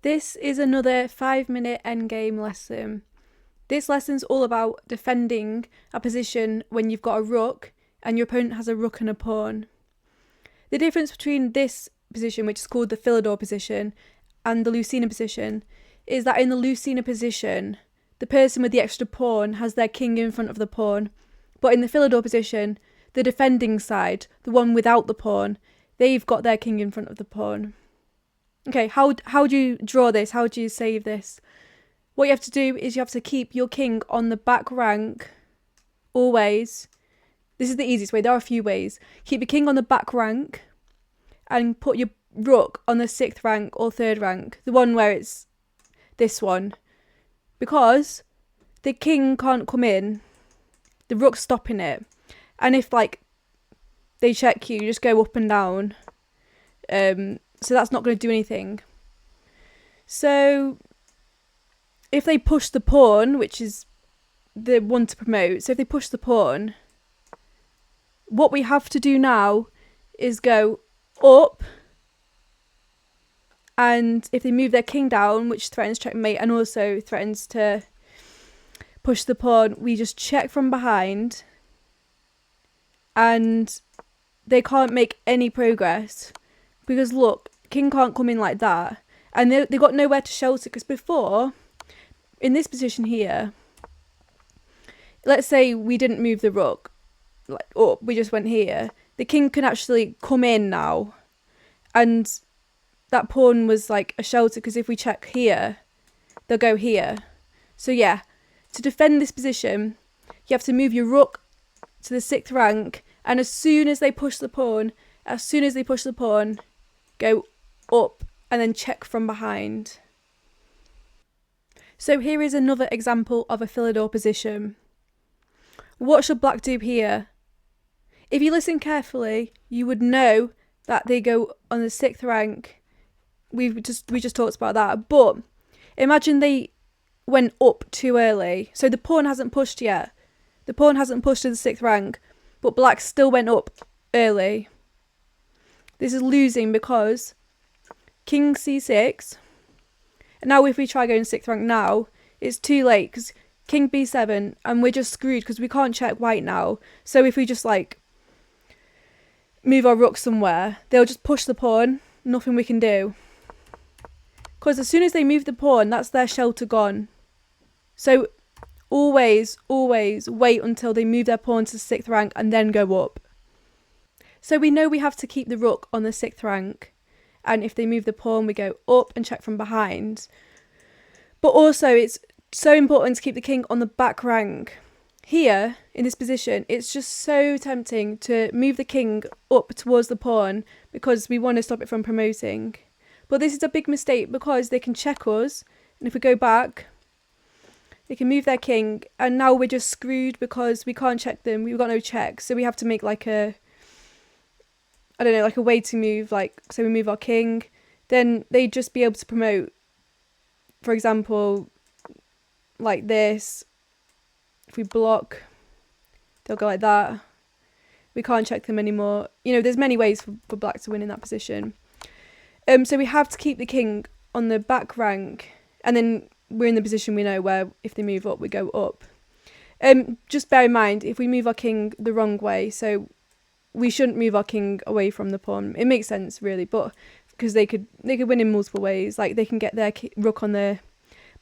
This is another 5-minute endgame lesson. This lesson's all about defending a position when you've got a rook and your opponent has a rook and a pawn. The difference between this position, which is called the Philidor position, and the Lucina position is that in the Lucina position, the person with the extra pawn has their king in front of the pawn. But in the Philidor position, the defending side, the one without the pawn, they've got their king in front of the pawn. Okay, how do you draw this? How do you save this? What you have to do is you have to keep your king on the back rank, always. This is the easiest way. There are a few ways. Keep your king on the back rank and put your rook on the 6th rank or 3rd rank, the one where it's this one. Because the king can't come in, the rook's stopping it. And if they check you, just go up and down. So that's not going to do anything. So if they push the pawn, which is the one to promote, so if they push the pawn, what we have to do now is go up, and if they move their king down, which threatens checkmate and also threatens to push the pawn, we just check from behind, and they can't make any progress because look, king can't come in like that, and they got nowhere to shelter. Because before, in this position here, let's say we didn't move the rook up, we just went here, the king can actually come in now, and that pawn was like a shelter, because if we check here, they'll go here. So yeah, to defend this position, you have to move your rook to the 6th rank, and as soon as they push the pawn, go up and then check from behind. So here is another example of a Philidor position. What should black do here? If you listen carefully, you would know that they go on the 6th rank. We just talked about that. But imagine they went up too early. So the pawn hasn't pushed yet. The pawn hasn't pushed to the 6th rank, but black still went up early. This is losing because king c6. And now if we try going 6th rank now, it's too late because king b7, and we're just screwed because we can't check white now. So if we just move our rook somewhere, they'll just push the pawn. Nothing we can do. Because as soon as they move the pawn, that's their shelter gone. So always wait until they move their pawn to the 6th rank and then go up. So we know we have to keep the rook on the 6th rank. And if they move the pawn, we go up and check from behind. But also, it's so important to keep the king on the back rank. Here, in this position, it's just so tempting to move the king up towards the pawn because we want to stop it from promoting. But this is a big mistake because they can check us, and if we go back, they can move their king, and now we're just screwed because we can't check them. We've got no checks, so we have to make a way to move, so we move our king, then they'd just be able to promote, for example, like this. If we block, they'll go like that. We can't check them anymore. There's many ways for black to win in that position. So we have to keep the king on the back rank, and then we're in the position we know where if they move up, we go up. Just bear in mind, if we move our king the wrong way, so we shouldn't move our king away from the pawn. It makes sense, really, but because they could win in multiple ways. They can get their rook on the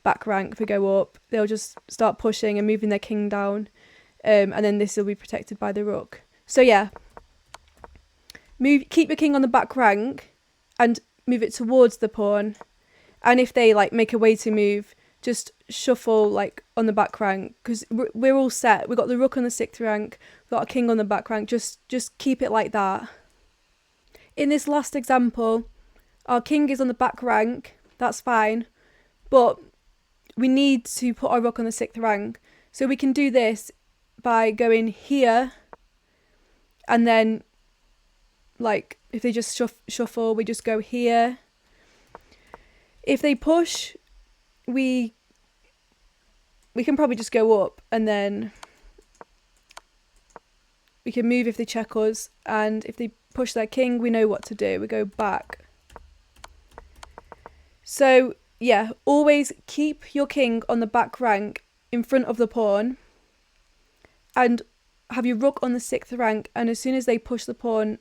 back rank. If we go up, they'll just start pushing and moving their king down, and then this will be protected by the rook. So yeah, keep your king on the back rank and move it towards the pawn. And if they make a way to move, just shuffle on the back rank, because we're all set. We've got the rook on the 6th rank, we've got a king on the back rank. Just keep it like that. In this last example, our king is on the back rank. That's fine, but we need to put our rook on the 6th rank. So we can do this by going here, and then if they just shuffle, we just go here. If they push, we can probably just go up, and then we can move if they check us, and if they push their king, we know what to do. We go back. So yeah, always keep your king on the back rank in front of the pawn and have your rook on the 6th rank, and as soon as they push the pawn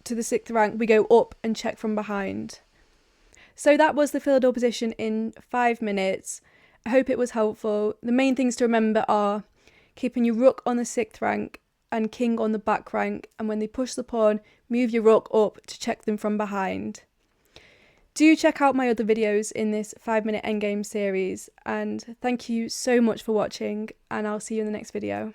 to the 6th rank, we go up and check from behind. So that was the Philidor position in 5 minutes. I hope it was helpful. The main things to remember are keeping your rook on the 6th rank and king on the back rank, and when they push the pawn, move your rook up to check them from behind. Do check out my other videos in this 5-minute endgame series, and thank you so much for watching, and I'll see you in the next video.